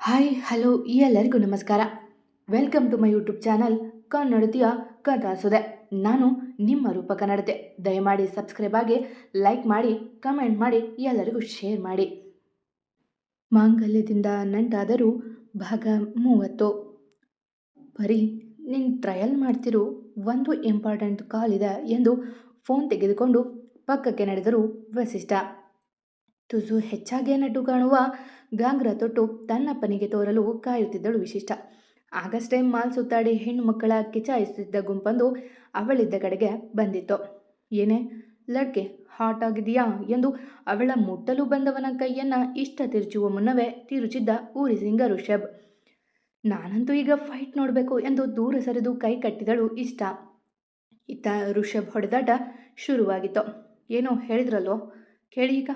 Hi hello ಎಲ್ಲರಿಗೂ ನಮಸ್ಕಾರ. Welcome to my YouTube channel ಕನ್ನಡತಿಯ ಕಥಾಸುದೆ. ನಾನು ನಿಮ್ಮ ರೂಪ ಕನ್ನಡತೆ. ದಯಮಾಡಿ ಸಬ್ಸ್ಕ್ರೈಬ್ ಆಗಿ, ಲೈಕ್ ಮಾಡಿ, ಕಮೆಂಟ್ ಮಾಡಿ, ಎಲ್ಲರಿಗೂ ಶೇರ್ ಮಾಡಿ. ಮಾಂಗಲ್ಯದಿಂದ ನಂಟಾದರೂ ಭಾಗ 30. ಬರೀ ನೀನು ಟ್ರಯಲ್ ಮಾಡ್ತಿರೋ ಒಂದು ಇಂಪಾರ್ಟೆಂಟ್ ಕಾಲ್ ಇದೆ ಎಂದು ಫೋನ್ ತೆಗೆದುಕೊಂಡು ಪಕ್ಕಕ್ಕೆ ನಡೆದರು ವಸಿಷ್ಠ. ತುಸು ಹೆಚ್ಚಾಗೇ ನಡ್ಡು ಕಾಣುವ ಗಾಂಗ್ರ ತೊಟ್ಟು ತನ್ನಪ್ಪನಿಗೆ ತೋರಲು ಕಾಯುತ್ತಿದ್ದಳು ವಿಶಿಷ್ಟ. ಆಗಷ್ಟೇ ಮಾಲ್ ಸುತ್ತಾಡಿ ಹೆಣ್ಣು ಮಕ್ಕಳ ಕಿಚಾಯಿಸುತ್ತಿದ್ದ ಗುಂಪೊಂದು ಅವಳಿದ್ದ ಕಡೆಗೆ ಬಂದಿತ್ತು. ಏನೇ ಲಡ್ಕೆ ಹಾಟ್ ಆಗಿದೆಯಾ ಎಂದು ಅವಳ ಮುಟ್ಟಲು ಬಂದವನ ಕೈಯನ್ನ ಇಷ್ಟ ತಿರುಚುವ ಮುನ್ನವೇ ತಿರುಚಿದ್ದ ಊರಿಸಿಂಗ ಋಷಭ್. ನಾನಂತೂ ಈಗ ಫೈಟ್ ನೋಡಬೇಕು ಎಂದು ದೂರ ಸರಿದು ಕೈ ಕಟ್ಟಿದಳು ಇಷ್ಟ. ಇತ್ತ ಋಷಭ್ ಹೊಡೆದಾಟ ಶುರುವಾಗಿತ್ತು. ಏನೋ ಹೇಳಿದ್ರಲ್ಲೋ, ಕೇಳಿ ಈಗ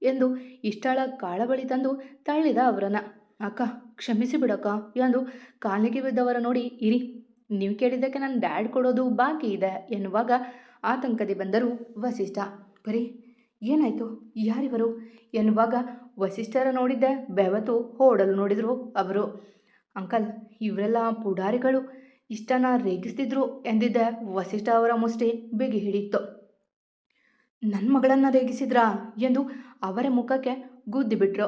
ಎಂದು ಇಷ್ಟಳ ಕಾಳಬಳಿ ತಂದು ತಳ್ಳಿದ ಅವರನ್ನ. ಅಕ್ಕ ಕ್ಷಮಿಸಿ ಬಿಡಕ್ಕ ಎಂದು ಕಾಲಿಗೆ ಬಿದ್ದವರ ನೋಡಿ, ಇರಿ, ನೀವು ಕೇಳಿದ್ದಕ್ಕೆ ನನ್ನ ಡ್ಯಾಡ್ ಕೊಡೋದು ಬಾಕಿ ಇದೆ ಎನ್ನುವಾಗ ಆತಂಕದಿ ಬಂದರು ವಸಿಷ್ಠ. ಬರೀ ಏನಾಯ್ತು, ಯಾರಿವರು ಎನ್ನುವಾಗ ವಸಿಷ್ಠರ ನೋಡಿದ್ದೆ ಬೆವತು ಓಡಲು ನೋಡಿದರು ಅವರು. ಅಂಕಲ್, ಇವರೆಲ್ಲ ಪುಡಾರಿಗಳು, ಇಷ್ಟನ ರೇಗಿಸ್ತಿದ್ರು ಎಂದಿದ್ದೆ ವಸಿಷ್ಠ ಅವರ ಮುಷ್ಟಿ ಬಿಗಿ ಹಿಡಿಯಿತು. ನನ್ನ ಮಗಳನ್ನು ರೇಗಿಸಿದ್ರಾ ಎಂದು ಅವರ ಮುಖಕ್ಕೆ ಗುದ್ದಿ ಬಿಟ್ರು.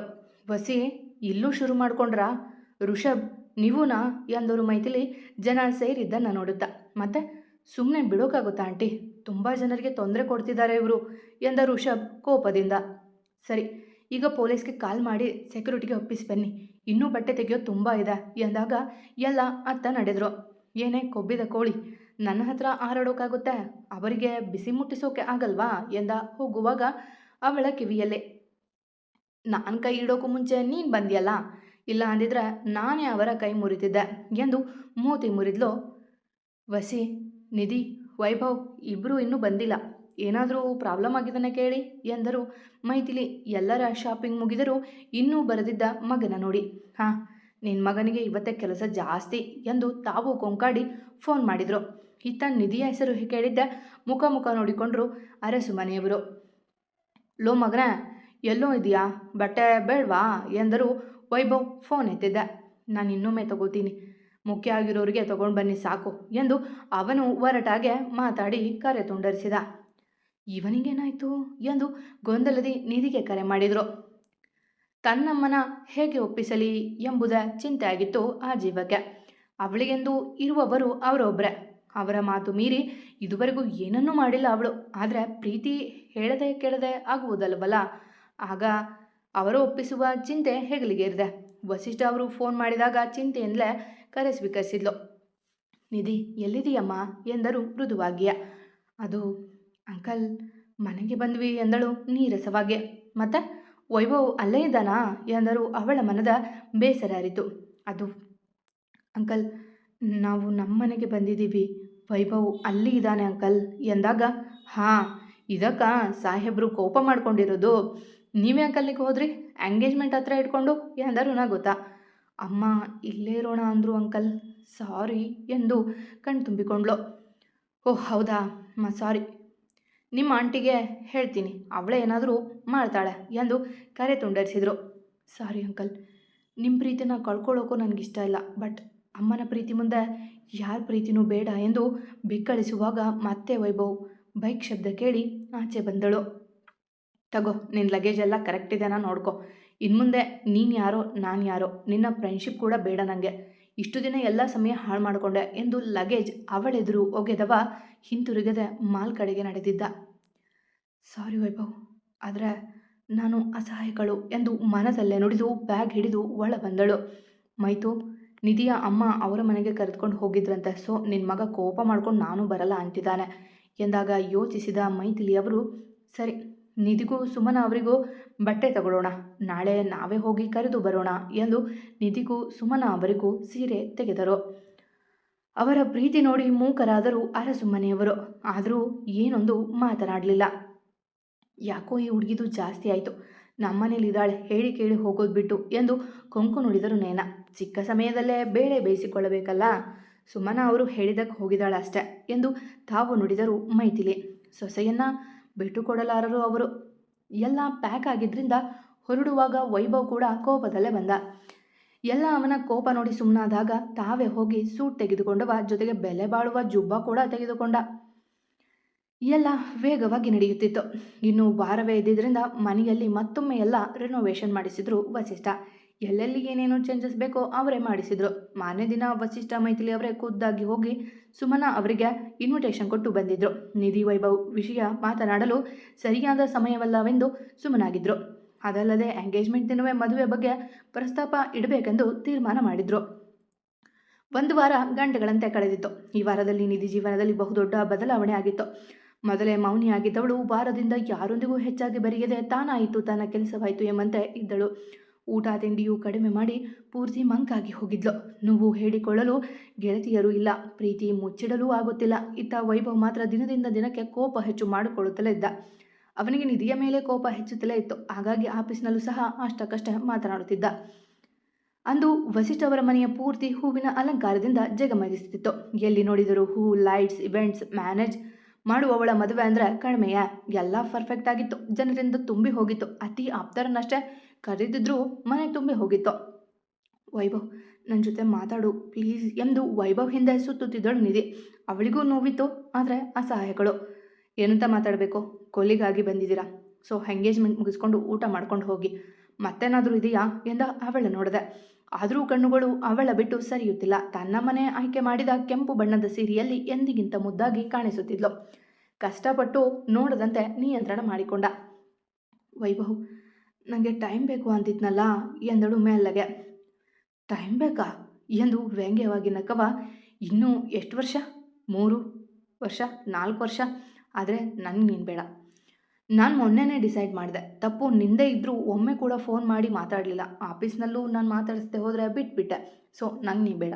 ವಸಿ ಇಲ್ಲೂ ಶುರು ಮಾಡ್ಕೊಂಡ್ರಾ? ಋಷಭ್ ನೀವೂನಾ ಎಂದರು ಮೈಥಿಲಿ ಜನ ಸೇರಿದ್ದನ್ನು ನೋಡುತ್ತಾ. ಮತ್ತೆ ಸುಮ್ಮನೆ ಬಿಡೋಕ್ಕಾಗುತ್ತಾ ಆಂಟಿ, ತುಂಬ ಜನರಿಗೆ ತೊಂದರೆ ಕೊಡ್ತಿದ್ದಾರೆ ಇವರು ಎಂದ ಋಷಭ್ ಕೋಪದಿಂದ. ಸರಿ, ಈಗ ಪೊಲೀಸ್ಗೆ ಕಾಲ್ ಮಾಡಿ ಸೆಕ್ಯೂರಿಟಿಗೆ ಒಪ್ಪಿಸಿ ಬನ್ನಿ, ಇನ್ನೂ ಬಟ್ಟೆ ತೆಗೆಯೋದು ತುಂಬ ಇದೆ ಎಂದಾಗ ಎಲ್ಲ ಅತ್ತ ನಡೆದರು. ಏನೇ ಕೊಬ್ಬಿದ ಕೋಳಿ, ನನ್ನ ಹತ್ರ ಹಾರಾಡೋಕ್ಕಾಗುತ್ತೆ, ಅವರಿಗೆ ಬಿಸಿ ಮುಟ್ಟಿಸೋಕೆ ಆಗಲ್ವಾ ಎಂದ ಹೋಗುವಾಗ ಅವಳ ಕಿವಿಯಲ್ಲೇ. ನಾನು ಕೈ ಇಡೋಕ್ಕೂ ಮುಂಚೆ ನೀನು ಬಂದ್ಯಲ್ಲ, ಇಲ್ಲ ಅಂದಿದ್ರೆ ನಾನೇ ಅವರ ಕೈ ಮುರಿತಿದ್ದೆ ಎಂದು ಮೂತಿ ಮುರಿದ್ಲು ವಸಿ. ನಿಧಿ, ವೈಭವ್ ಇಬ್ಬರೂ ಇನ್ನೂ ಬಂದಿಲ್ಲ, ಏನಾದರೂ ಪ್ರಾಬ್ಲಮ್ ಆಗಿದ್ದಾನೆ ಕೇಳಿ ಎಂದರು ಮೈಥಿಲಿ. ಎಲ್ಲರ ಶಾಪಿಂಗ್ ಮುಗಿದರೂ ಇನ್ನೂ ಬರೆದಿದ್ದ ಮಗನ ನೋಡಿ. ಹಾಂ, ನಿನ್ನ ಮಗನಿಗೆ ಇವತ್ತೇ ಕೆಲಸ ಜಾಸ್ತಿ ಎಂದು ತಾವು ಕೊಂಕಾಡಿ ಫೋನ್ ಮಾಡಿದರು. ಇತ್ತ ನಿಧಿಯ ಹೆಸರು ಕೇಳಿದ್ದೆ ಮುಖ ನೋಡಿಕೊಂಡ್ರು ಅರಸು ಮನೆಯವರು. ಲೋ ಮಗನೇ, ಎಲ್ಲೋ ಇದೆಯಾ, ಬಟ್ಟೆ ಬೇಡವಾ ಎಂದರು ವೈಭವ್. ಫೋನ್ ಎತ್ತಿದ್ದೆ. ನಾನು ಇನ್ನೊಮ್ಮೆ ತಗೋತೀನಿ, ಮುಖ್ಯ ಆಗಿರೋರಿಗೆ ತಗೊಂಡು ಬನ್ನಿ ಸಾಕು ಎಂದು ಅವನು ಹೊರಟಾಗೆ ಮಾತಾಡಿ ಕರೆ ತುಂಡರಿಸಿದ. ಇವನಿಗೇನಾಯಿತು ಎಂದು ಗೊಂದಲದಿ ನಿಧಿಗೆ ಕರೆ ಮಾಡಿದರು. ತನ್ನಮ್ಮನ ಹೇಗೆ ಒಪ್ಪಿಸಲಿ ಎಂಬುದ ಚಿಂತೆ ಆಗಿತ್ತು ಆ ಜೀವಕ್ಕೆ. ಅವಳಿಗೆಂದು ಇರುವವರು ಅವರೊಬ್ಬರೇ. ಅವರ ಮಾತು ಮೀರಿ ಇದುವರೆಗೂ ಏನನ್ನೂ ಮಾಡಿಲ್ಲ ಅವಳು. ಆದರೆ ಪ್ರೀತಿ ಹೇಳದೆ ಕೇಳದೆ ಆಗುವುದಲ್ವಲ್ಲ, ಆಗ ಅವರು ಒಪ್ಪಿಸುವ ಚಿಂತೆ ಹೆಗಲಿಗೇರಿದೆ. ವಸಿಷ್ಠ ಅವರು ಫೋನ್ ಮಾಡಿದಾಗ ಚಿಂತೆಯಿಂದಲೇ ಕರೆ ಸ್ವೀಕರಿಸಿದ್ಲು. ನಿಧಿ ಎಲ್ಲಿದೆಯಮ್ಮ ಎಂದರು ಮೃದುವಾಗಿಯ. ಅದು ಅಂಕಲ್, ಮನೆಗೆ ಬಂದ್ವಿ ಎಂದಳು ನೀರಸವಾಗಿ. ಮತ್ತೆ ವೈಭವ್ ಅಲ್ಲೇ ಇದ್ದಾನಾ ಎಂದರು ಅವಳ ಮನದ ಬೇಸರ ಅರಿತು. ಅದು ಅಂಕಲ್, ನಾವು ನಮ್ಮನೆಗೆ ಬಂದಿದ್ದೀವಿ, ವೈಭವ್ ಅಲ್ಲಿ ಇದ್ದಾನೆ ಅಂಕಲ್ ಎಂದಾಗ, ಹಾಂ, ಇದಕ್ಕ ಸಾಹೇಬರು ಕೋಪ ಮಾಡ್ಕೊಂಡಿರೋದು? ನೀವೇ ಅಂಕಲ್ನಿಗೆ ಹೋದ್ರಿ ಎಂಗೇಜ್ಮೆಂಟ್ ಹತ್ರ ಇಟ್ಕೊಂಡು ಎಂದರು ನಗುತ್ತಾ. ಅಮ್ಮ ಇಲ್ಲೇ ಇರೋಣ ಅಂದರು ಅಂಕಲ್, ಸಾರಿ ಎಂದು ಕಣ್ತುಂಬಿಕೊಂಡ್ಳು. ಓಹ್ ಹೌದಾ, ಸಾರಿ, ನಿಮ್ಮ ಆಂಟಿಗೆ ಹೇಳ್ತೀನಿ, ಅವಳೇ ಏನಾದರೂ ಮಾಡ್ತಾಳೆ ಎಂದು ಕರೆ ತುಂಡರಿಸಿದರು. ಸಾರಿ ಅಂಕಲ್, ನಿಮ್ಮ ಪ್ರೀತಿನ ಕಳ್ಕೊಳ್ಳೋಕ್ಕೂ ನನಗಿಷ್ಟ ಇಲ್ಲ, ಬಟ್ ಅಮ್ಮನ ಪ್ರೀತಿ ಮುಂದೆ ಯಾರ ಪ್ರೀತಿನೂ ಬೇಡ ಎಂದು ಬಿಕ್ಕಳಿಸುವಾಗ ಮತ್ತೆ ವೈಭವ್ ಬೈಕ್ ಶಬ್ದ ಕೇಳಿ ಆಚೆ ಬಂದಳು. ತಗೋ, ನಿನ್ನ ಲಗೇಜ್ ಎಲ್ಲ ಕರೆಕ್ಟ್ ಇದೆನಾ ನೋಡ್ಕೊ, ಇನ್ಮುಂದೆ ನೀನು ಯಾರೋ ನಾನು ಯಾರೋ, ನಿನ್ನ ಫ್ರೆಂಡ್ಶಿಪ್ ಕೂಡ ಬೇಡ ನನಗೆ, ಇಷ್ಟು ದಿನ ಎಲ್ಲ ಸಮಯ ಹಾಳು ಮಾಡಿಕೊಂಡೆ ಎಂದು ಲಗೇಜ್ ಅವಳೆದುರು ಒಗೆದವ ಹಿಂತಿರುಗದೆ ಮಾಲ್ ಕಡೆಗೆ ನಡೆದಿದ್ದ. ಸಾರಿ ವೈಭವ್, ಆದರೆ ನಾನು ಅಸಹಾಯಕಳು ಎಂದು ಮನದಲ್ಲೇ ನುಡಿದು ಬ್ಯಾಗ್ ಹಿಡಿದು ಒಳ ಬಂದಳು. ಮೈತು, ನಿಧಿಯ ಅಮ್ಮ ಅವರ ಮನೆಗೆ ಕರೆದುಕೊಂಡು ಹೋಗಿದ್ರಂತೆ, ಸೊ ನಿನ್ನ ಮಗ ಕೋಪ ಮಾಡ್ಕೊಂಡು ನಾನು ಬರಲ್ಲ ಅಂತಿದ್ದಾನೆ ಎಂದಾಗ ಯೋಚಿಸಿದ ಮೈಥಿಲಿಯವರು, ಸರಿ, ನಿಧಿಗೂ ಸುಮನ ಅವರಿಗೂ ಬಟ್ಟೆ ತಗೊಳ್ಳೋಣ, ನಾಳೆ ನಾವೇ ಹೋಗಿ ಕರೆದು ಬರೋಣ ಎಂದು ನಿಧಿಗೂ ಸುಮನ ಅವರಿಗೂ ಸೀರೆ ತೆಗೆದರು. ಅವರ ಪ್ರೀತಿ ನೋಡಿ ಮೂಕರಾದರು ಅರಸು ಮನೆಯವರು. ಆದರೂ ಏನೊಂದು ಮಾತನಾಡಲಿಲ್ಲ. ಯಾಕೋ ಈ ಹುಡುಗಿದು ಜಾಸ್ತಿ ಆಯಿತು, ನಮ್ಮನೇಲಿದ್ದಾಳೆ ಹೇಳಿ ಕೇಳಿ ಹೋಗೋದು ಬಿಟ್ಟು ಎಂದು ಕೊಂಕು ನುಡಿದರು ನೇನ. ಚಿಕ್ಕ ಸಮಯದಲ್ಲೇ ಬೇಳೆ ಬೇಯಿಸಿಕೊಳ್ಳಬೇಕಲ್ಲ, ಸುಮನ ಅವರು ಹೇಳಿದ್ದಕ್ಕೆ ಹೋಗಿದ್ದಾಳೆ ಅಷ್ಟೆ ಎಂದು ತಾವು ನುಡಿದರು ಮೈಥಿಲಿ. ಸೊಸೆಯನ್ನ ಬಿಟ್ಟು ಕೊಡಲಾರರು ಅವರು. ಎಲ್ಲ ಪ್ಯಾಕ್ ಆಗಿದ್ದರಿಂದ ಹೊರಡುವಾಗ ವೈಭವ್ ಕೂಡ ಕೋಪದಲ್ಲೇ ಬಂದ. ಎಲ್ಲ ಅವನ ಕೋಪ ನೋಡಿ ಸುಮ್ಮನಾದಾಗ ತಾವೇ ಹೋಗಿ ಸೂಟ್ ತೆಗೆದುಕೊಂಡವ, ಜೊತೆಗೆ ಬೆಲೆ ಬಾಳುವ ಜುಬ್ಬ ಕೂಡ ತೆಗೆದುಕೊಂಡ. ಎಲ್ಲ ವೇಗವಾಗಿ ನಡೆಯುತ್ತಿತ್ತು. ಇನ್ನು ವಾರವೇ ಇದ್ದಿದ್ದರಿಂದ ಮನೆಯಲ್ಲಿ ಮತ್ತೊಮ್ಮೆ ಎಲ್ಲ ರಿನೋವೇಷನ್ ಮಾಡಿಸಿದ್ರು ವಸಿಷ್ಠ. ಎಲ್ಲೆಲ್ಲಿ ಏನೇನು ಚೇಂಜಸ್ ಬೇಕೋ ಅವರೇ ಮಾಡಿಸಿದ್ರು. ಮಾರನೇ ದಿನ ವಸಿಷ್ಠ ಮೈಥಿಲಿ ಅವರೇ ಖುದ್ದಾಗಿ ಹೋಗಿ ಸುಮನಾ ಅವರಿಗೆ ಇನ್ವಿಟೇಷನ್ ಕೊಟ್ಟು ಬಂದಿದ್ರು. ನಿಧಿ ವೈಭವ್ ವಿಷಯ ಮಾತನಾಡಲು ಸರಿಯಾದ ಸಮಯವಲ್ಲವೆಂದು ಸುಮ್ಮನಾಗಿದ್ರು. ಅದಲ್ಲದೆ ಎಂಗೇಜ್ಮೆಂಟ್ ದಿನವೇ ಮದುವೆ ಬಗ್ಗೆ ಪ್ರಸ್ತಾಪ ಇಡಬೇಕೆಂದು ತೀರ್ಮಾನ ಮಾಡಿದ್ರು. ಒಂದು ವಾರ ಗಂಟೆಗಳಂತೆ ಕಳೆದಿತ್ತು. ಈ ವಾರದಲ್ಲಿ ನಿಧಿ ಜೀವನದಲ್ಲಿ ಬಹುದೊಡ್ಡ ಬದಲಾವಣೆ ಆಗಿತ್ತು. ಮೊದಲೇ ಮೌನಿಯಾಗಿದ್ದವಳು ವಾರದಿಂದ ಯಾರೊಂದಿಗೂ ಹೆಚ್ಚಾಗಿ ಬೆರೆಯದೆ ತಾನಾಯಿತು, ತನ್ನ ಕೆಲಸವಾಯಿತು ಎಂಬಂತೆ ಇದ್ದಳು. ಊಟ ತಿಂಡಿಯೂ ಕಡಿಮೆ ಮಾಡಿ ಪೂರ್ತಿ ಮಂಕಾಗಿ ಹೋಗಿದ್ಲು. ನೋವು ಹೇಳಿಕೊಳ್ಳಲು ಗೆಳತಿಯರೂ ಇಲ್ಲ, ಪ್ರೀತಿ ಮುಚ್ಚಿಡಲೂ ಆಗುತ್ತಿಲ್ಲ. ಇತ್ತ ವೈಭವ್ ಮಾತ್ರ ದಿನದಿಂದ ದಿನಕ್ಕೆ ಕೋಪ ಹೆಚ್ಚು ಮಾಡಿಕೊಳ್ಳುತ್ತಲೇ ಇದ್ದ. ಅವನಿಗೆ ನಿಧಿಯ ಮೇಲೆ ಕೋಪ ಹೆಚ್ಚುತ್ತಲೇ ಇತ್ತು. ಹಾಗಾಗಿ ಆಫೀಸ್ನಲ್ಲೂ ಸಹ ಅಷ್ಟಕ್ಕಷ್ಟೇ ಮಾತನಾಡುತ್ತಿದ್ದ. ಅಂದು ವಸಿಷ್ಠ ಅವರ ಮನೆಯ ಪೂರ್ತಿ ಹೂವಿನ ಅಲಂಕಾರದಿಂದ ಜಗಮಗಿಸುತ್ತಿತ್ತು. ಎಲ್ಲಿ ನೋಡಿದರೂ ಹೂ, ಲೈಟ್ಸ್, ಇವೆಂಟ್ಸ್. ಮ್ಯಾನೇಜ್ ಮಾಡುವವಳ ಮದುವೆ ಅಂದರೆ ಕಡಿಮೆಯೇ. ಎಲ್ಲ ಪರ್ಫೆಕ್ಟ್ ಆಗಿತ್ತು. ಜನರಿಂದ ತುಂಬಿ ಹೋಗಿತ್ತು. ಅತಿ ಆಪ್ತರನ್ನಷ್ಟೇ ಕರೆದಿದ್ರೂ ಮನೆ ತುಂಬಿ ಹೋಗಿತ್ತು. ವೈಭವ್, ನನ್ನ ಜೊತೆ ಮಾತಾಡು ಪ್ಲೀಸ್ ಎಂದು ವೈಭವ್ ಹಿಂದೆ ಸುತ್ತುತ್ತಿದ್ದಳು ನಿಧಿ. ಅವಳಿಗೂ ನೋವಿತ್ತು, ಆದರೆ ಅಸಹಾಯಗಳು. ಏನಂತ ಮಾತಾಡಬೇಕು? ಕೊಲ್ಲಿಗಾಗಿ ಬಂದಿದ್ದೀರಾ, ಸೊ ಎಂಗೇಜ್ಮೆಂಟ್ ಮುಗಿಸ್ಕೊಂಡು ಊಟ ಮಾಡ್ಕೊಂಡು ಹೋಗಿ. ಮತ್ತೇನಾದರೂ ಇದೆಯಾ ಎಂದ ಅವಳ ನೋಡಿದೆ. ಆದರೂ ಕಣ್ಣುಗಳು ಅವಳ ಬಿಟ್ಟು ಸರಿಯುತ್ತಿಲ್ಲ. ತನ್ನ ಮನೆ ಆಯ್ಕೆ ಮಾಡಿದ ಕೆಂಪು ಬಣ್ಣದ ಸೀರೆಯಲ್ಲಿ ಎಂದಿಗಿಂತ ಮುದ್ದಾಗಿ ಕಾಣಿಸುತ್ತಿದ್ಲು. ಕಷ್ಟಪಟ್ಟು ನೋಡದಂತೆ ನಿಯಂತ್ರಣ ಮಾಡಿಕೊಂಡ. ವೈಭವ್, ನನಗೆ ಟೈಮ್ ಬೇಕು ಅಂತಿದ್ನಲ್ಲ ಎಂದಳು ಮೆಲ್ಲಗೆ. ಟೈಮ್ ಬೇಕಾ ಎಂದು ವ್ಯಂಗ್ಯವಾಗಿ ನಕ್ಕವ. ಇನ್ನೂ ಎಷ್ಟು ವರ್ಷ? 3 ವರ್ಷ, 4 ವರ್ಷ. ಆದರೆ ನನಗೆ ನೀನು ಬೇಡ. ನಾನು ಮೊನ್ನೆನೇ ಡಿಸೈಡ್ ಮಾಡಿದೆ. ತಪ್ಪು ನಿಂದೇ ಇದ್ದರೂ ಒಮ್ಮೆ ಕೂಡ ಫೋನ್ ಮಾಡಿ ಮಾತಾಡಲಿಲ್ಲ. ಆಫೀಸ್ನಲ್ಲೂ ನಾನು ಮಾತಾಡಿಸ್ದೆ ಹೋದರೆ ಬಿಟ್ಬಿಟ್ಟೆ. ಸೊ ನಂಗೆ ನೀ ಬೇಡ.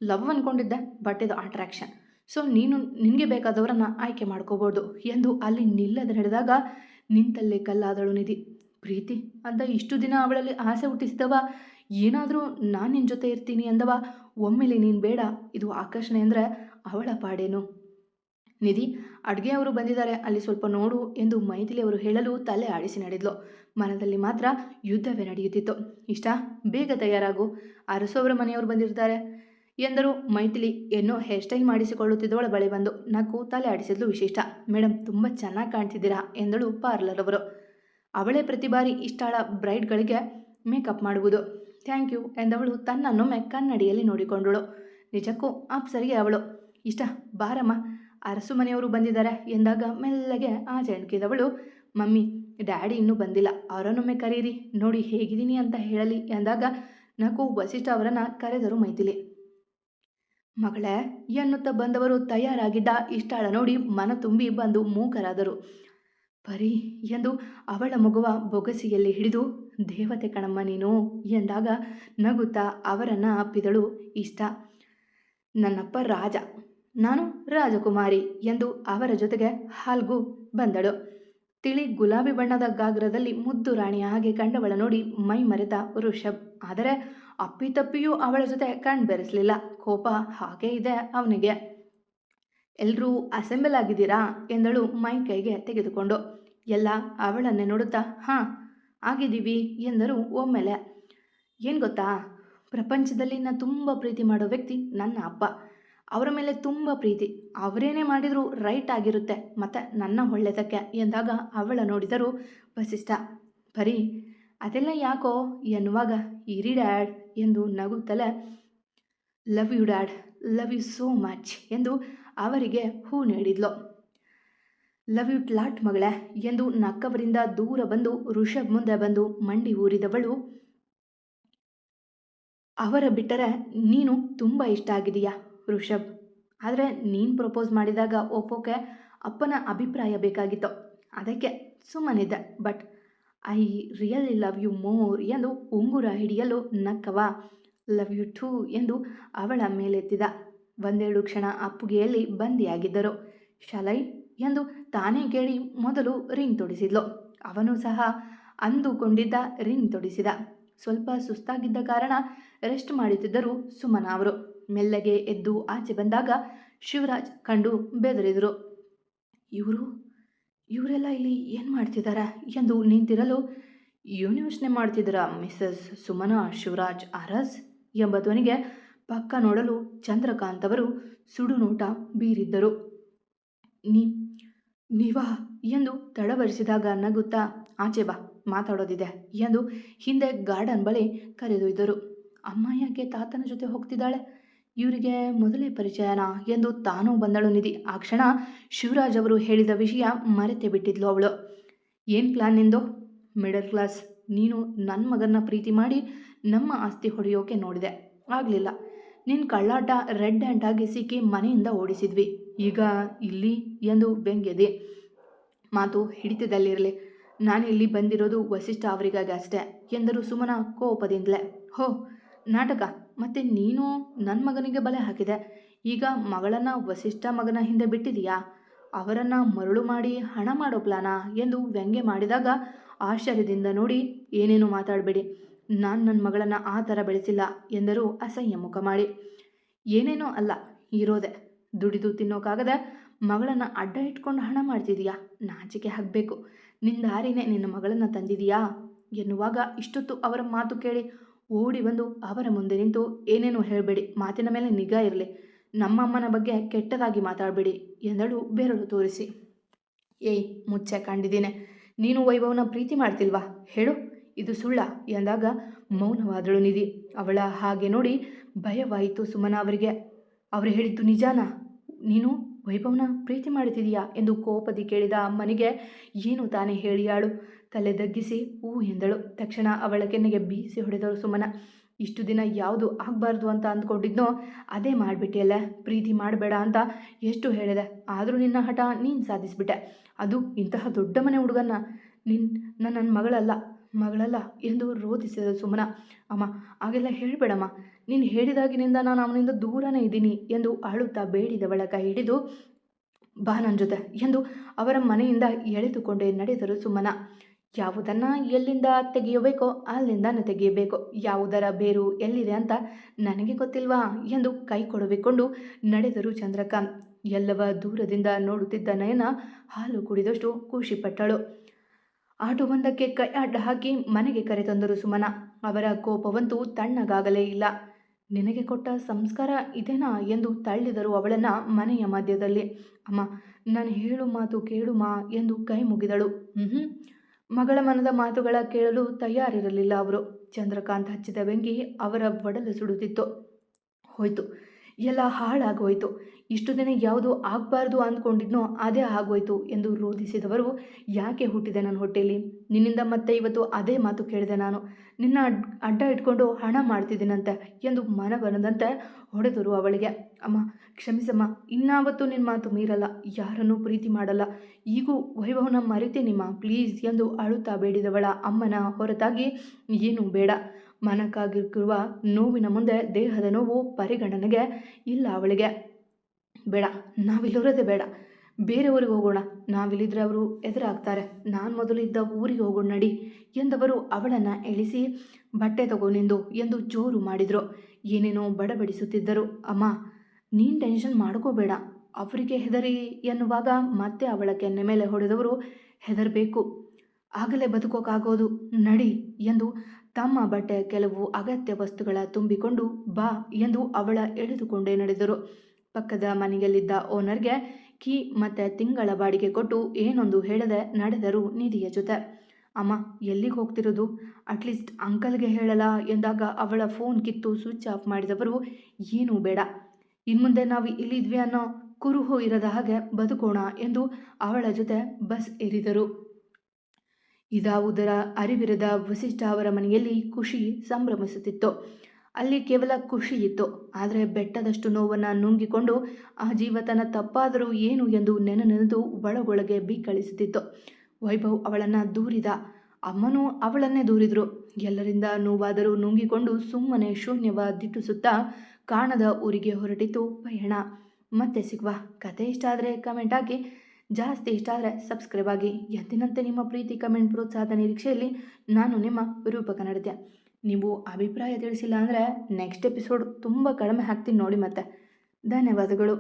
ಲವ್ ಅಂದ್ಕೊಂಡಿದ್ದೆ, ಬಟ್ ಇದು ಅಟ್ರಾಕ್ಷನ್. ಸೊ ನೀನು ನಿನಗೆ ಬೇಕಾದವರನ್ನು ಆಯ್ಕೆ ಮಾಡ್ಕೋಬೋದು ಎಂದು ಅಲ್ಲಿ ನಿಲ್ಲದೆ ನಡೆದಾಗ ನಿಂತಲ್ಲೇ ಕಲ್ಲಾದಳು ನಿಧಿ. ಪ್ರೀತಿ ಅಂತ ಇಷ್ಟು ದಿನ ಅವಳಲ್ಲಿ ಆಸೆ ಹುಟ್ಟಿಸಿದವ, ಏನಾದರೂ ನಾನು ನಿನ್ನ ಜೊತೆ ಇರ್ತೀನಿ ಎಂದವ, ಒಮ್ಮೆಲೆ ನೀನು ಬೇಡ, ಇದು ಆಕರ್ಷಣೆ ಅಂದರೆ ಅವಳ ಪಾಡೇನು? ನಿಧಿ, ಅಡುಗೆಯವರು ಬಂದಿದ್ದಾರೆ, ಅಲ್ಲಿ ಸ್ವಲ್ಪ ನೋಡು ಎಂದು ಮೈಥಿಲಿ ಅವರು ಹೇಳಲು ತಲೆ ಆಡಿಸಿ ನಡೆದ್ಲು. ಮನದಲ್ಲಿ ಮಾತ್ರ ಯುದ್ಧವೇ ನಡೆಯುತ್ತಿತ್ತು. ಇಷ್ಟ, ಬೇಗ ತಯಾರಾಗು, ಅರಸು ಮನೆಯವರು ಬಂದಿರ್ತಾರೆ ಎಂದರು ಮೈಥಿಲಿ. ಏನೋ ಹೇರ್ ಸ್ಟೈಲ್ ಮಾಡಿಸಿಕೊಳ್ಳುತ್ತಿದ್ದವಳ ಬಳಿ ಬಂದು ನಕ್ಕು ತಲೆ ಆಡಿಸಿದ್ಲು ವಿಶಿಷ್ಟ. ಮೇಡಮ್, ತುಂಬ ಚೆನ್ನಾಗಿ ಕಾಣ್ತಿದ್ದೀರಾ ಎಂದಳು ಪಾರ್ಲರ್ ಅವರು. ಅವಳೇ ಪ್ರತಿ ಬಾರಿ ಇಷ್ಟಾಳ ಬ್ರೈಡ್ಗಳಿಗೆ ಮೇಕಪ್ ಮಾಡುವುದು. ಥ್ಯಾಂಕ್ ಯು ಎಂದವಳು ತನ್ನನ್ನೊಮ್ಮೆ ಕನ್ನಡಿಯಲ್ಲಿ ನೋಡಿಕೊಂಡಳು. ನಿಜಕ್ಕೂ ಅಪ್ಸರಿಗೆ ಅವಳು. ಇಷ್ಟ, ಬಾರಮ್ಮ, ಅರಸು ಮನೆಯವರು ಬಂದಿದ್ದಾರೆ ಎಂದಾಗ ಮೆಲ್ಲಗೆ ಆಚೆ ಎಣ್ಕಿದವಳು. ಮಮ್ಮಿ, ಡ್ಯಾಡಿ ಇನ್ನೂ ಬಂದಿಲ್ಲ, ಅವರನ್ನೊಮ್ಮೆ ಕರೀರಿ, ನೋಡಿ ಹೇಗಿದ್ದೀನಿ ಅಂತ ಹೇಳಲಿ ಎಂದಾಗ ನಕ್ಕು ವಸಿಷ್ಠ ಅವರನ್ನು ಕರೆದರು ಮೈಥಿಲಿ. ಮಗಳೇ ಎನ್ನುತ್ತಾ ಬಂದವರು ತಯಾರಾಗಿದ್ದ ಇಷ್ಟಾಳ ನೋಡಿ ಮನ ತುಂಬಿ ಬಂದು ಮೂಕರಾದರು. ಪರಿ ಎಂದು ಅವಳ ಮಗುವ ಬೊಗಸಿಯಲ್ಲಿ ಹಿಡಿದು, ದೇವತೆ ಕಣಮ್ಮ ನೀನು ಎಂದಾಗ ನಗುತ್ತಾ ಅವರನ್ನು ಅಪ್ಪಿದಳು ಇಷ್ಟ. ನನ್ನಪ್ಪ ರಾಜ, ನಾನು ರಾಜಕುಮಾರಿ ಎಂದು ಅವರ ಜೊತೆಗೆ ಹಾಲ್ಗೂ ಬಂದಳು. ತಿಳಿ ಗುಲಾಬಿ ಬಣ್ಣದ ಗಾಗ್ರದಲ್ಲಿ ಮುದ್ದು ರಾಣಿಯ ಹಾಗೆ ಕಂಡವಳ ನೋಡಿ ಮೈ ಮರೆತ ಋಷಭ್. ಆದರೆ ಅಪ್ಪಿತಪ್ಪಿಯೂ ಅವಳ ಜೊತೆ ಕಣ್ ಬೆರೆಸಲಿಲ್ಲ. ಕೋಪ ಹಾಗೇ ಇದೆ ಅವನಿಗೆ. ಎಲ್ಲರೂ ಅಸೆಂಬಲ್ ಆಗಿದ್ದೀರಾ ಎಂದಳು ಮೈ ಕೈಗೆ ತೆಗೆದುಕೊಂಡು. ಎಲ್ಲ ಅವಳನ್ನೇ ನೋಡುತ್ತಾ ಹಾಂ ಆಗಿದ್ದೀವಿ ಎಂದರು ಒಮ್ಮೆಲೆ. ಏನು ಗೊತ್ತಾ, ಪ್ರಪಂಚದಲ್ಲಿ ನಾನು ತುಂಬ ಪ್ರೀತಿ ಮಾಡೋ ವ್ಯಕ್ತಿ ನನ್ನ ಅಪ್ಪ. ಅವರ ಮೇಲೆ ತುಂಬ ಪ್ರೀತಿ. ಅವರೇನೇ ಮಾಡಿದರೂ ರೈಟ್ ಆಗಿರುತ್ತೆ, ಮತ್ತು ನನ್ನ ಒಳ್ಳೆಯದಕ್ಕೆ ಎಂದಾಗ ಅವಳ ನೋಡಿದರು ವಸಿಷ್ಠ. ಪರಿ, ಅದೆಲ್ಲ ಯಾಕೋ ಎನ್ನುವಾಗ, ಇರಿ ಡ್ಯಾಡ್ ಎಂದು ನಗುತ್ತಲೇ, love you dad, love you so much ಎಂದು ಅವರಿಗೆ ಹೂ ನೀಡಿದ್ಲು. ಲವ್ ಯು ಲಾಟ್ ಮಗಳೇ ಎಂದು ನಕ್ಕವರಿಂದ ದೂರ ಬಂದು ಋಷಭ್ ಮುಂದೆ ಬಂದು ಮಂಡಿ ಊರಿದವಳು. ಅವರ ಬಿಟ್ಟರೆ ನೀನು ತುಂಬ ಇಷ್ಟ ಆಗಿದೆಯಾ ಋಷಭ್, ಆದರೆ ನೀನು ಪ್ರಪೋಸ್ ಮಾಡಿದಾಗ ಒಪ್ಪೋಕೆ ಅಪ್ಪನ ಅಭಿಪ್ರಾಯ ಬೇಕಾಗಿತ್ತು, ಅದಕ್ಕೆ ಸುಮ್ಮನಿದ್ದೆ. But I really love you more ಎಂದು ಉಂಗುರ ಹಿಡಿಯಲು ನಕ್ಕವ. ಲವ್ ಯು ಟೂ ಎಂದು ಅವಳ ಮೇಲೆತ್ತಿದ. ಒಂದೆರಡು ಕ್ಷಣ ಅಪ್ಪುಗೆಯಲ್ಲಿ ಬಂದಿಯಾಗಿದ್ದರು. ಶಲೈ ಎಂದು ತಾನೇ ಕೇಳಿ ಮೊದಲು ರಿಂಗ್ ತೊಡಿಸಿದ್ಲು. ಅವನು ಸಹ ಅಂದುಕೊಂಡಿದ್ದ ರಿಂಗ್ ತೊಡಿಸಿದ. ಸ್ವಲ್ಪ ಸುಸ್ತಾಗಿದ್ದ ಕಾರಣ ರೆಸ್ಟ್ ಮಾಡುತ್ತಿದ್ದರು ಸುಮನಾ ಅವರು. ಮೆಲ್ಲಗೆ ಎದ್ದು ಆಚೆ ಬಂದಾಗ ಶಿವರಾಜ್ ಕಂಡು ಬೆದರಿದರು. ಇವರೆಲ್ಲ ಇಲ್ಲಿ ಏನು ಮಾಡ್ತಿದ್ದಾರೆ ಎಂದು ನಿಂತಿರಲು, ಏನು ಯೋಚನೆ ಮಾಡ್ತಿದ್ದೀರಾ ಮಿಸಸ್ ಸುಮನಾ ಶಿವರಾಜ್ ಅರಸ್ ಎಂಬ ಧ್ವನಿಗೆ ಪಕ್ಕ ನೋಡಲು ಚಂದ್ರಕಾಂತ್ ಅವರು ಸುಡುನೋಟ ಬೀರಿದ್ದರು. ನೀ ನೀವಾ ಎಂದು ತಡವರಿಸಿದಾಗ ನಗುತ್ತಾ ಆಚೆ ಬಾ ಮಾತಾಡೋದಿದೆ ಎಂದು ಹಿಂದೆ ಗಾರ್ಡನ್ ಬಳಿ ಕರೆದೊಯ್ದರು. ಅಮ್ಮ ಯಾಕೆ ತಾತನ ಜೊತೆ ಹೋಗ್ತಿದ್ದಾಳೆ? ಇವರಿಗೆ ಮೊದಲೇ ಪರಿಚಯನಾ ಎಂದು ತಾನೂ ಬಂದಳು ನಿಧಿ. ಆ ಕ್ಷಣ ಶಿವರಾಜ್ ಅವರು ಹೇಳಿದ ವಿಷಯ ಮರೆತೇ ಬಿಟ್ಟಿದ್ಲು ಅವಳು. ಏನು ಪ್ಲಾನ್ ನಿಂದು? Middle class. ನೀನು ನನ್ನ ಮಗನ್ನ ಪ್ರೀತಿ ಮಾಡಿ ನಮ್ಮ ಆಸ್ತಿ ಹೊಡೆಯೋಕೆ ನೋಡಿದೆ, ಆಗಲಿಲ್ಲ. ನಿನ್ನ ಕಳ್ಳಾಟ ರೆಡ್ ಹ್ಯಾಂಡ್ ಆಗಿ ಸಿಕ್ಕಿ ಮನೆಯಿಂದ ಓಡಿಸಿದ್ವಿ. ಈಗ ಇಲ್ಲಿ ಎಂದು ವ್ಯಂಗ್ಯದೆ. ಮಾತು ಹಿಡಿತದಲ್ಲಿರಲಿ. ನಾನಿಲ್ಲಿ ಬಂದಿರೋದು ವಸಿಷ್ಠ ಅವರಿಗಾಗಿ ಅಷ್ಟೇ ಎಂದರು ಸುಮನಾ ಕೋಪದಿಂದಲೇ. ಹೋ, ನಾಟಕ. ಮತ್ತೆ ನೀನು ನನ್ನ ಮಗನಿಗೆ ಬಲೆ ಹಾಕಿದೆ. ಈಗ ಮಗಳನ್ನು ವಸಿಷ್ಠ ಮಗನ ಹಿಂದೆ ಬಿಟ್ಟಿದೀಯಾ? ಅವರನ್ನು ಮರಳು ಮಾಡಿ ಹಣ ಮಾಡೋ ಪ್ಲಾನಾ ಎಂದು ವ್ಯಂಗ್ಯ ಮಾಡಿದಾಗ ಆಶ್ಚರ್ಯದಿಂದ ನೋಡಿ, ಏನೇನು ಮಾತಾಡಬೇಡಿ, ನಾನು ನನ್ನ ಮಗಳನ್ನು ಆ ಥರ ಬೆಳೆಸಿಲ್ಲ ಎಂದರು ಅಸಹ್ಯ ಮುಖ ಮಾಡಿ. ಏನೇನೋ ಅಲ್ಲ, ಇರೋದೆ ದುಡಿದು ತಿನ್ನೋಕ್ಕಾಗದೆ ಮಗಳನ್ನು ಅಡ್ಡ ಇಟ್ಕೊಂಡು ಹಣ ಮಾಡ್ತಿದೀಯಾ? ನಾಚಿಕೆ ಆಗಬೇಕು. ನಿನ್ನ ದಾರಿನೇ ನಿನ್ನ ಮಗಳನ್ನು ತಂದಿದೀಯಾ ಎನ್ನುವಾಗ ಇಷ್ಟೊತ್ತು ಅವರ ಮಾತು ಕೇಳಿ ಓಡಿ ಬಂದು ಅವರ ಮುಂದೆ ನಿಂತು ಏನೇನೋ ಹೇಳಬೇಡಿ, ಮಾತಿನ ಮೇಲೆ ನಿಗಾ ಇರಲಿ, ನಮ್ಮಮ್ಮನ ಬಗ್ಗೆ ಕೆಟ್ಟದಾಗಿ ಮಾತಾಡಬೇಡಿ ಎಂದಳು ಬೆರಳು ತೋರಿಸಿ. ಏಯ್ ಮುಚ್ಚೆ ಕಂಡಿದ್ದೀನಿ. ನೀನು ವೈಭವನ ಪ್ರೀತಿ ಮಾಡ್ತಿಲ್ವಾ ಹೇಳು, ಇದು ಸುಳ್ಳ ಎಂದಾಗ ಮೌನವಾದಳು ನಿಧಿ. ಅವಳ ಹಾಗೆ ನೋಡಿ ಭಯವಾಯಿತು ಸುಮನಾ ಅವರಿಗೆ. ಅವರು ಹೇಳಿದ್ದು ನಿಜಾನಾ? ನೀನು ವೈಭವನ ಪ್ರೀತಿ ಮಾಡ್ತಿದೀಯಾ ಎಂದು ಕೋಪದಿ ಕೇಳಿದ ಅಮ್ಮನಿಗೆ ಏನು ತಾನೇ ಹೇಳಿಯಾಳು. ತಲೆ ದಗ್ಗಿಸಿ ಹೂ ಎಂದಳು. ತಕ್ಷಣ ಅವಳ ಕೆನ್ನೆಗೆ ಬೀಸಿ ಹೊಡೆದಳು ಸುಮನಾ. ಇಷ್ಟು ದಿನ ಯಾವುದು ಆಗಬಾರ್ದು ಅಂತ ಅಂದ್ಕೊಂಡಿದ್ನೋ ಅದೇ ಮಾಡಿಬಿಟ್ಟಿಯಲ್ಲ. ಪ್ರೀತಿ ಮಾಡಬೇಡ ಅಂತ ಎಷ್ಟು ಹೇಳಿದೆ, ಆದರೂ ನಿನ್ನ ಹಠ ನೀನು ಸಾಧಿಸಿಬಿಟ್ಟೆ. ಅದು ಇಂತಹ ದೊಡ್ಡ ಮನೆ ಹುಡುಗನ್ನ. ನನ್ನ ಮಗಳಲ್ಲ ಎಂದು ರೋಧಿಸಿದಳು ಸುಮನಾ. ಅಮ್ಮ ಹಾಗೆಲ್ಲ ಹೇಳಬೇಡಮ್ಮ, ನೀನು ಹೇಳಿದಾಗಿನಿಂದ ನಾನು ಅವನಿಂದ ದೂರನೇ ಇದ್ದೀನಿ ಎಂದು ಅಳುತ್ತಾ ಬೇಡಿದವಳ ಕೈ ಹಿಡಿದು ಬಾ ನನ್ನ ಜೊತೆ ಎಂದು ಅವರ ಮನೆಯಿಂದ ಎಳೆದುಕೊಂಡೇ ನಡೆದರು ಸುಮನಾ. ಯಾವುದನ್ನು ಎಲ್ಲಿಂದ ತೆಗೆಯಬೇಕೋ ಅಲ್ಲಿಂದಾನೆ ತೆಗೆಯಬೇಕು. ಯಾವುದರ ಬೇರು ಎಲ್ಲಿದೆ ಅಂತ ನನಗೆ ಗೊತ್ತಿಲ್ವಾ ಎಂದು ಕೈ ಕೊಡವಿಕೊಂಡು ನಡೆದರು ಚಂದ್ರಕಾಂತ್. ಎಲ್ಲವ ದೂರದಿಂದ ನೋಡುತ್ತಿದ್ದ ನಯನ ಹಾಲು ಕುಡಿದಷ್ಟು ಖುಷಿಪಟ್ಟಳು. ಆಟೋವೊಂದಕ್ಕೆ ಕೈ ಅಡ್ಡ ಹಾಕಿ ಮನೆಗೆ ಕರೆತಂದರು ಸುಮನಾ. ಅವರ ಕೋಪವಂತೂ ತಣ್ಣಗಾಗಲೇ ಇಲ್ಲ. ನಿನಗೆ ಕೊಟ್ಟ ಸಂಸ್ಕಾರ ಇದೇನಾ ಎಂದು ತಳ್ಳಿದರು ಅವಳನ್ನು ಮನೆಯ ಮಧ್ಯದಲ್ಲಿ. ಅಮ್ಮ, ನಾನು ಹೇಳು ಮಾತು ಕೇಳುಮಾ ಎಂದು ಕೈ ಮುಗಿದಳು. ಮಗಳ ಮನದ ಮಾತುಗಳ ಕೇಳಲು ತಯಾರಿರಲಿಲ್ಲ ಅವರು. ಚಂದ್ರಕಾಂತ್ ಹಚ್ಚಿದ ಬೆಂಕಿ ಅವರ ಒಡಲು ಸುಡುತ್ತಿತ್ತು. ಹೋಯ್ತು, ಎಲ್ಲ ಹಾಳಾಗೋಯ್ತು. ಇಷ್ಟು ದಿನ ಯಾವುದು ಆಗಬಾರ್ದು ಅಂದ್ಕೊಂಡಿದ್ನೋ ಅದೇ ಆಗೋಯ್ತು ಎಂದು ರೋಧಿಸಿದವರು, ಯಾಕೆ ಹುಟ್ಟಿದೆ ನನ್ನ ಹೊಟ್ಟೆಯಲ್ಲಿ? ನಿನ್ನಿಂದ ಮತ್ತೆ ಇವತ್ತು ಅದೇ ಮಾತು ಕೇಳಿದೆ ನಾನು. ನಿನ್ನ ಅಡ್ಡ ಇಟ್ಕೊಂಡು ಹಣ ಮಾಡ್ತಿದ್ದೀನಂತೆ ಎಂದು ಮನಬನದಂತೆ ಹೊಡೆದರು ಅವಳಿಗೆ. ಅಮ್ಮ ಕ್ಷಮಿಸಮ್ಮ, ಇನ್ನಾವತ್ತೂ ನಿನ್ನ ಮಾತು ಮೀರಲ್ಲ, ಯಾರನ್ನೂ ಪ್ರೀತಿ ಮಾಡಲ್ಲ, ಈಗೂ ವೈಭವನ ಮರಿತೀನಿಮ್ಮ ಪ್ಲೀಸ್ ಎಂದು ಅಳುತ್ತಾ ಬೇಡಿದವಳ ಅಮ್ಮನ ಹೊರತಾಗಿ ಏನೂ ಬೇಡ. ಮನಕ್ಕಾಗಿರುವ ನೋವಿನ ಮುಂದೆ ದೇಹದ ನೋವು ಪರಿಗಣನೆಗೆ ಇಲ್ಲ ಅವಳಿಗೆ. ಬೇಡ, ನಾವಿಲ್ಲಿರೋದೇ ಬೇಡ, ಬೇರೆ ಊರಿಗೆ ಹೋಗೋಣ. ನಾವಿಲ್ಲಿದ್ರೆ ಅವರು ಎದುರಾಗ್ತಾರೆ. ನಾನು ಮೊದಲು ಇದ್ದ ಊರಿಗೆ ಹೋಗೋಣ ನಡಿ ಎಂದವರು ಅವಳನ್ನು ಎಳಿಸಿ ಬಟ್ಟೆ ತಗೋ ನಿಂದು ಎಂದು ಜೋರು ಮಾಡಿದರು. ಏನೇನೋ ಬಡಬಡಿಸುತ್ತಿದ್ದರು. ಅಮ್ಮ ನೀನು ಟೆನ್ಷನ್ ಮಾಡ್ಕೋಬೇಡ, ಅವರಿಗೆ ಹೆದರಿ ಎನ್ನುವಾಗ ಮತ್ತೆ ಅವಳ ಕೆನ್ನೆ ಮೇಲೆ ಹೊಡೆದವರು, ಹೆದರಬೇಕು, ಆಗಲೇ ಬದುಕೋಕ್ಕಾಗೋದು, ನಡಿ ಎಂದು ತಮ್ಮ ಬಟ್ಟೆ ಕೆಲವು ಅಗತ್ಯ ವಸ್ತುಗಳ ತುಂಬಿಕೊಂಡು ಬಾ ಎಂದು ಅವಳ ಎಳೆದುಕೊಂಡೇ ನಡೆದರು. ಪಕ್ಕದ ಮನೆಯಲ್ಲಿದ್ದ ಓನರ್ಗೆ ಕೀ ಮತ್ತು ತಿಂಗಳ ಬಾಡಿಗೆ ಕೊಟ್ಟು ಏನೊಂದು ಹೇಳದೆ ನಡೆದರು ನಿಧಿಯ ಜೊತೆ. ಅಮ್ಮ ಎಲ್ಲಿಗೆ ಹೋಗ್ತಿರೋದು? ಅಟ್ಲೀಸ್ಟ್ ಅಂಕಲ್ಗೆ ಹೇಳಲ್ಲ ಎಂದಾಗ ಅವಳ ಫೋನ್ ಕಿತ್ತು ಸ್ವಿಚ್ ಆಫ್ ಮಾಡಿದವರು, ಏನೂ ಬೇಡ, ಇನ್ಮುಂದೆ ನಾವು ಇಲ್ಲಿದ್ವಿ ಅನ್ನೋ ಕುರುಹು ಇರದ ಹಾಗೆ ಬದುಕೋಣ ಎಂದು ಅವಳ ಜೊತೆ ಬಸ್ ಏರಿದರು. ಇದಾವುದರ ಅರಿವಿರದ ವಸಿಷ್ಠ ಅವರ ಮನೆಯಲ್ಲಿ ಖುಷಿ ಸಂಭ್ರಮಿಸುತ್ತಿತ್ತು. ಅಲ್ಲಿ ಕೇವಲ ಖುಷಿ ಇತ್ತು, ಆದರೆ ಬೆಟ್ಟದಷ್ಟು ನೋವನ್ನು ನುಂಗಿಕೊಂಡು ಆ ಜೀವ ತನ್ನ ತಪ್ಪಾದರೂ ಏನು ಎಂದು ನೆನೆದು ಒಳಗೊಳಗೆ ಬಿಕ್ಕಳಿಸುತ್ತಿತ್ತು. ವೈಭವ್ ಅವಳನ್ನು ದೂರಿದ, ಅಮ್ಮನೂ ಅವಳನ್ನೇ ದೂರಿದ್ರು. ಎಲ್ಲರಿಂದ ನೋವಾದರೂ ನುಂಗಿಕೊಂಡು ಸುಮ್ಮನೆ ಶೂನ್ಯವ ದಿಟ್ಟಿಸುತ್ತಾ ಕಾಣದ ಊರಿಗೆ ಹೊರಟಿತು ಪಯಣ. ಮತ್ತೆ ಸಿಗುವ. ಕತೆ ಇಷ್ಟ ಆದರೆ ಕಮೆಂಟ್ ಹಾಕಿ, ಜಾಸ್ತಿ ಇಷ್ಟ ಆದರೆ ಸಬ್ಸ್ಕ್ರೈಬ್ ಆಗಿ. ಎಂದಿನಂತೆ ನಿಮ್ಮ ಪ್ರೀತಿ ಕಮೆಂಟ್ ಪ್ರೋತ್ಸಾಹದ ನಿರೀಕ್ಷೆಯಲ್ಲಿ ನಾನು ನಿಮ್ಮ ರೂಪಕ ನಡತೆ. ನೀವು ಅಭಿಪ್ರಾಯ ತಿಳಿಸಿಲ್ಲ ಅಂದರೆ ನೆಕ್ಸ್ಟ್ ಎಪಿಸೋಡ್ ತುಂಬ ಕಡಿಮೆ ಹಾಕ್ತೀನಿ ನೋಡಿ ಮತ್ತೆ. ಧನ್ಯವಾದಗಳು.